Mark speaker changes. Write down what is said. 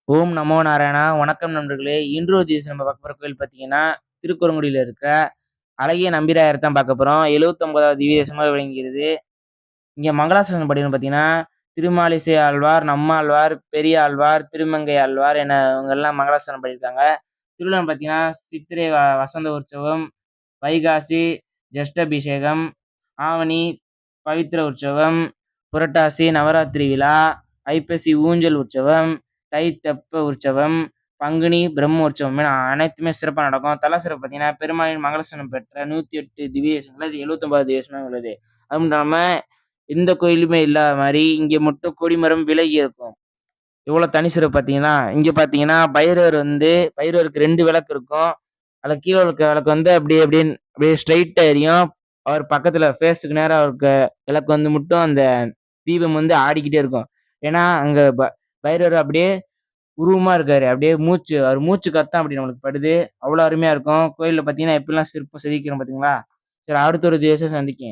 Speaker 1: ஓம் நமோ நாராயணா! வணக்கம் நண்பர்களே! இன்று நம்ம பார்க்க போற கோயில் பார்த்தீங்கன்னா, திருக்குறுங்குடியில இருக்க அழகிய நம்பிராயர் தான் பார்க்க போறோம். 79வது திவ்ய தேசமாக விளங்குகிறது. இங்க மங்களாசாசனம் படிக்கணும் பார்த்தீங்கன்னா, திருமாலிசை ஆழ்வார், நம்மாழ்வார், பெரிய ஆழ்வார், திருமங்கை ஆழ்வார் என இவங்கெல்லாம் மங்களாசாசனம் பண்ணியிருக்காங்க. திருவிழா பார்த்தீங்கன்னா, சித்திரை வசந்த உற்சவம், வைகாசி ஜஷ்டபிஷேகம், ஆவணி பவித்ர உற்சவம், புரட்டாசி நவராத்திரி விழா, ஐப்பசி ஊஞ்சல் உற்சவம், தை தெப்ப உற்சவம், பங்குனி பிரம்மோற்சவம் என அனைத்துமே சிறப்பா நடக்கும். தல சிறப்பு பார்த்தீங்கன்னா, பெருமாளின் மங்களஸ்தானம் பெற்ற 108 திவ்ய தேசங்கள்ல இது 79வது தேசமா உள்ளது. அதுவும் இல்லாம எந்த கோயிலுமே இல்லாத மாரி இங்க மட்டும் கொடிமரம் விலகி இருக்கும். எவ்வளோ தனி சிறப்பு பார்த்தீங்கன்னா, இங்க பார்த்தீங்கன்னா பைரவருக்கு 2 விளக்கு இருக்கும். அதுல கீழ இருக்க விளக்கு வந்து அப்படியே ஸ்ட்ரைட்டா எரியும். அவர் பக்கத்துல ஃபேஸுக்கு நேரா அவருக்கு விளக்கு வந்து மட்டும் அந்த தீபம் வந்து ஆடிக்கிட்டே இருக்கும். ஏன்னா, அங்க பைரவர் அப்படியே உருவமா இருக்காரு. அப்படியே அவர் மூச்சு காத்து அப்படி நம்மளுக்கு படுது. அவ்வளோ அருமையா இருக்கும். கோயில்ல பார்த்தீங்கன்னா, எப்படிலாம் சிற்பம் செதுக்கியிருக்கோம் பார்த்தீங்களா? சரி அடுத்த ஒரு திவசம் சந்திக்கும்.